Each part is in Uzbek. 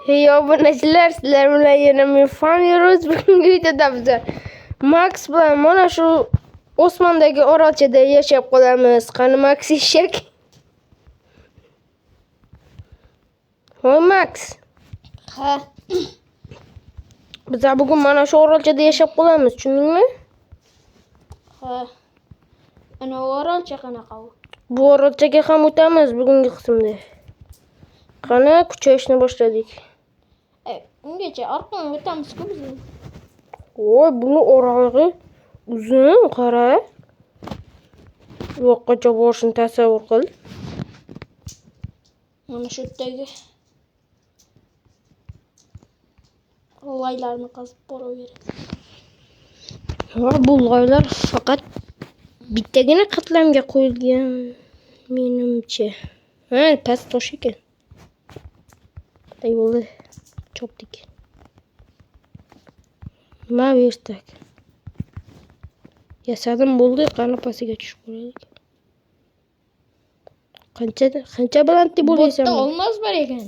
Hey obunachilar, sizlar bilan yana men Fanyuruz. Bugungi videoda biz Max bilan mana shu Osmondagi orolchada yashab qolamiz. Qani Max eshak? Hoy Max. Ha. Biz bugun mana shu orolchada yashab qolamiz, tushundingmi? Ha. Ana orolcha qanaqa u? Bu orolchaga ham o'tamiz bugungi qismda. Qani kuchayishni boshladik. Ungacha orqaga o'tamiz-ku biz. Voy, buni orolg'i uzun, qara. Yo'qqacha borishni tasavvur qil. Mana shu yerdagi loylarni qazib boraveradi. Va bu loylar faqat bittagina qatlamga qo'yilgan, menimcha. Ha, past tosh ekan. Ayolda chopdik. Ma verstak. Yasadim bo'ldi, qani pastiga tushib qo'ydik. Qancha balandda bo'laysan? Bitta olmos bor ekan.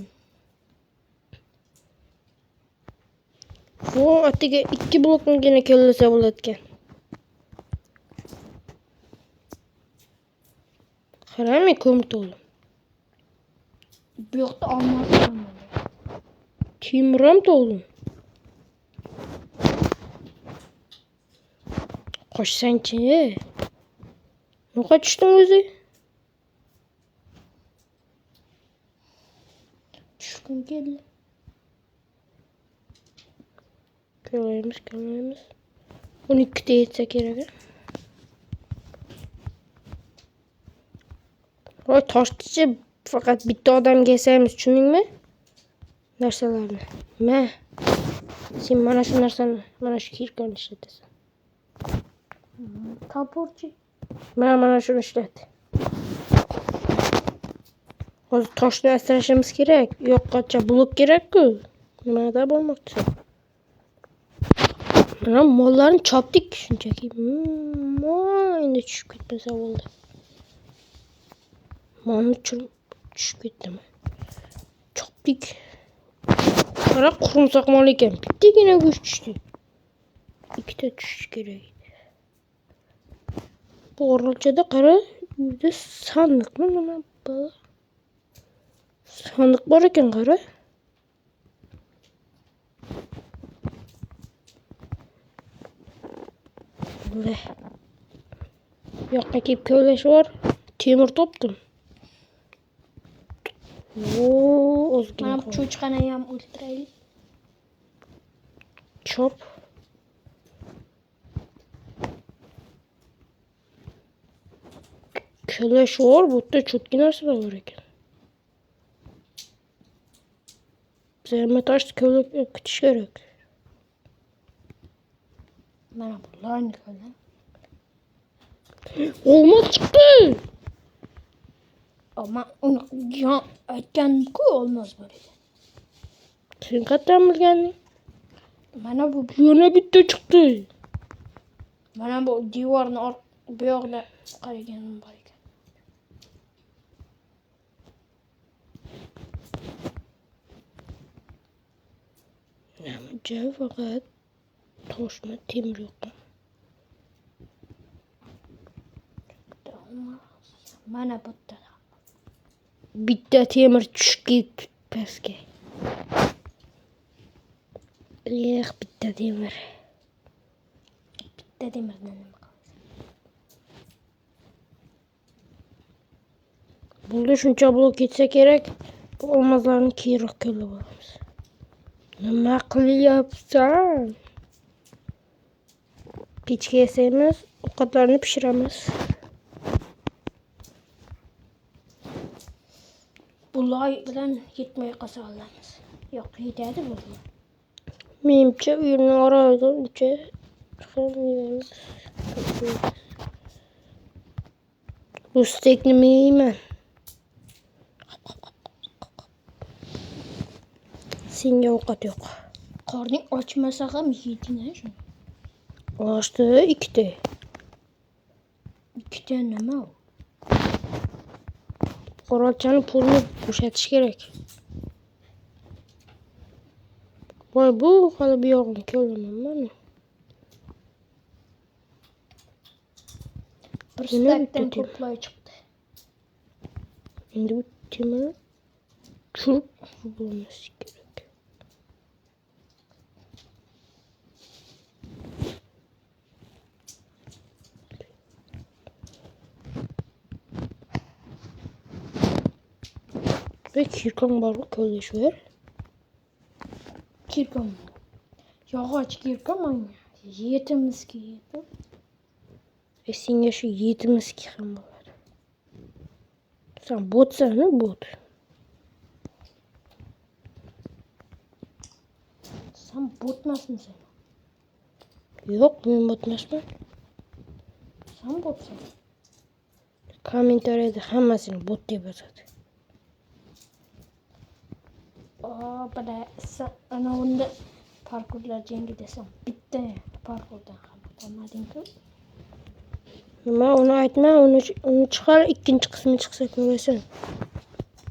Bu atiga 2 blokgina kelsa bo'ladi ekan. Qarami ko'mir to'ldi. Bu yoqda olmos ham bor. Temir ham to'ldi. Qo'shsangchi. Nima tushding o'zi? Tushkum keldi. Ko'ramiz. 12 ta yetsa kerak. Voy, toshchi faqat bitta odamga yasaymiz, tushundingmi? Narsalarni. Ma. Sen mana shu narsani, mana shu kirkani ishlatasan. Kaporchi. Mana shuni ishlat. Hozir toshni asrashimiz kerak. Yo'qqacha blok kerak-ku. Nimada bo'lmoqchi? Mana mollarni chopdik shunchaki. Endi tushib ketmasa bo'ldi. Molni tushib ketdimi? Chopdik. Qara qurumsoq mol ekan. Bittagina go'sht tushdi. Ikkita tushish kerak. Bu orolchada qara, uyda sandiqmi nima bor? Sandiq bor ekan, qara. Bu yoqqa kelib kovlash bor. Temir topdim. Ozgina. Mana bu cho'chqani ham o'ltiraylik. Chop. Kovlash bor, bu yerda cho'tki narsalar bor ekan. Bizga toshni kovlab kutish kerak. Mana bu loyni ko'rdim. Olmos chiqdi. Ama uni aytganku olmos bor edi. Sen qayerdan bilganding? Mana bu Yana bitta chiqdi. mana bu devorni bu yoqda qaraganim bor ekan. Namuncha faqat toshmi, temir yo'q. Mana bu yerda. Bitta temir tushib ketdi pastga. Bitta temir. Bitta temirdan nima qilamiz? Bo'ldi, shuncha blok ketsa kerak. Bu olmoslarni keyinroq ko'lab olamiz. Nima qilyapsan? Pechga yasaymiz, ovqatlarni pishiramiz. Bu loy bilan yetmay qolsa olamiz. Yo'q, yetadi bu. Menimcha uyni orolida uncha ham yeymiz. Bu stekni men yeyman. Senga ovqat yo'q. Qorning ochmasa ham yeding-a shuni. Ochdi 2 ta. 2 ta nima u? Orolchani pulni bo'shatish kerak. Voy bu hali bu yog'ini ko'raman mana. Bir Yine stakdan bitti. to'play chiqdi. Endi bu temirni tushirib bo'lmasi kerak. Ve kirkon barı kölleşiyor. Kirkom. Yog'och kirkom oyna. Yetimizga yetim. Ve senga shu yetimizki ham bo'ladi. Sen botsan, bot. Sen botmasmisen? Yo'q, men botmasman. Sen botsan. Kommentariyada hammasini bot deb yozadi. Bada sen ana unda parkurlar jengi desam bitta parkurdan ham o'tolmading-ku. Nima uni aytma, uni chiqar, ikkinchi qismi chiqsa ko'rasan.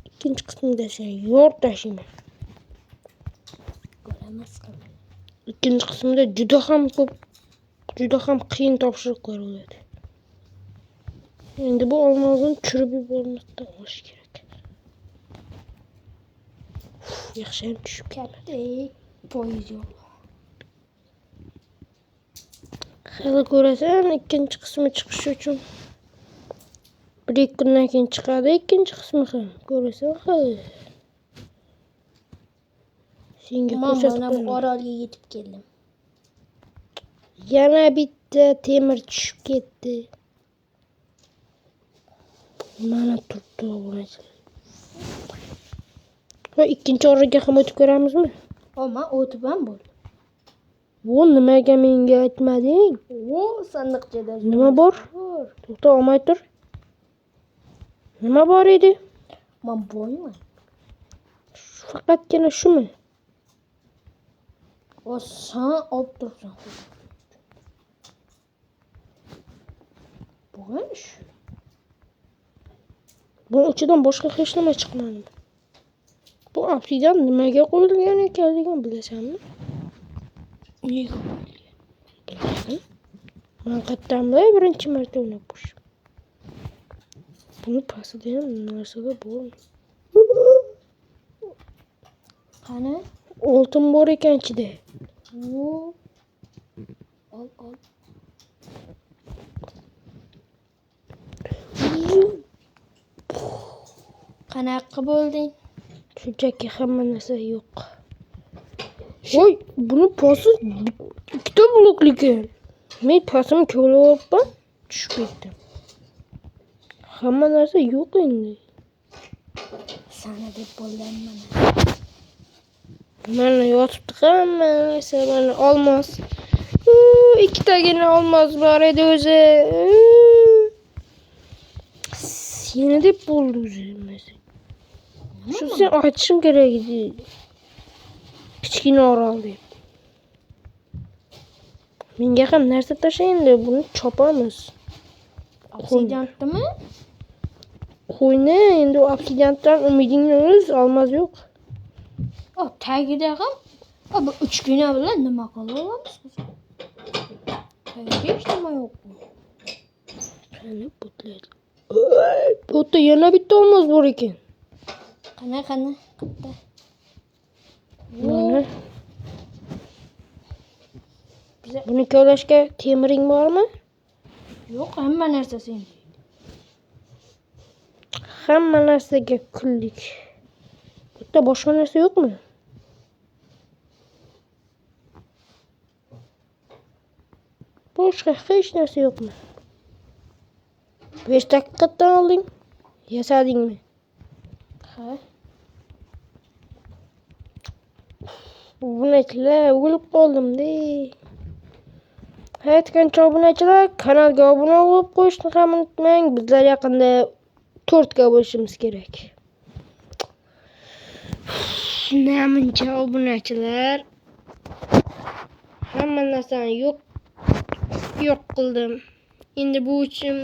Ikkinchi qismida sen yo'q tashiyman. Ko'ramiz. İkinci qismida juda ham qiyin topshiriqlar bo'ladi. Endi bu olmozni tushirib yubormasdan olish kerak. Yaxshi ham tushib Katta poyez yo'q. hali ko'rasan, ikkinchi qismi chiqishi uchun 1-2 kundan keyin chiqadi ikkinchi qismi ham. Ko'rasan hali. Senga Mana ko'rsatib bu orolga yetib keldim. yana bitta temir tushib ketdi. Mana turibdi obunachilar. Va ikkinchi o'ringa ham o'tib ko'ramizmi? Ama o'tib ham bo'ldi. Bu nimaga menga aytmading? Sandiqchada Nima bor? To'xta, olmay tur. Nima bor edi? Men boyman. Faqatgina shumi? O sen olib tursan. Bo'lgan ish. Buning ichidan boshqa hech nima chiqmadi. Bu obsidian nimaga qo'yilgan ekanligini bilasanmi? Nega? Men qayerdan bilay, birinchi marta o'ynab ko'rishim. Buni pastida ham narsalar bor. Qani? Oltin bor ekan ichida. Ol. Qanaqa bo'lding? Shunchaki hamma narsa yo'q. Voy, buni pasi ikkita bloklik. Men pasimni ko'ryapman, tushib ketdim. Hamma narsa yo'q endi. Sana deb bo'lganman. Mana yotibdi hamma narsa, mana olmos. Ikkitagina olmos bor edi o'zi. Seni deb bo'ldi o'zi. Shu sen aytishim kerak edi. Kichkina orol deb. Menga ham narsa tashlaydi, buni chopamiz. Obsidiantmi? Qo'yni, endi obsidiantdan umidingni uz, olmos yo'q. Tagida ham bu 3 kina bilan nima qila olamiz? Tagida hech nima yo'q. Qani butlaydi. Bu yerda yana bitta olmos bor ekan. Qani qayerda? Mana. Buni ko'lashga temiring bormi? Yo'q, hamma narsa sen. Hamma narsaga kullik. Bu yerda boshqa narsa yo'qmi? Boshqa hech narsa yo'qmi? 5 daqiqadan olding. Yasadingmi? Ha? Obunachilar, o'lib qoldim-da. Aytgancha obunachilar, kanalga obuna bo'lib qo'yishni ham unutmang. Bizlar yaqinda 4 ga bo'lishimiz kerak. Namuncha obunachilar. Hamma narsani yo'q qildim. Endi bu uchun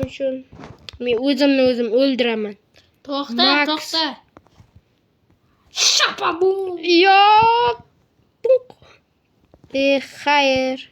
men o'zimni o'ldiraman. To'xta. Shapabum. Yo'q. Xayr.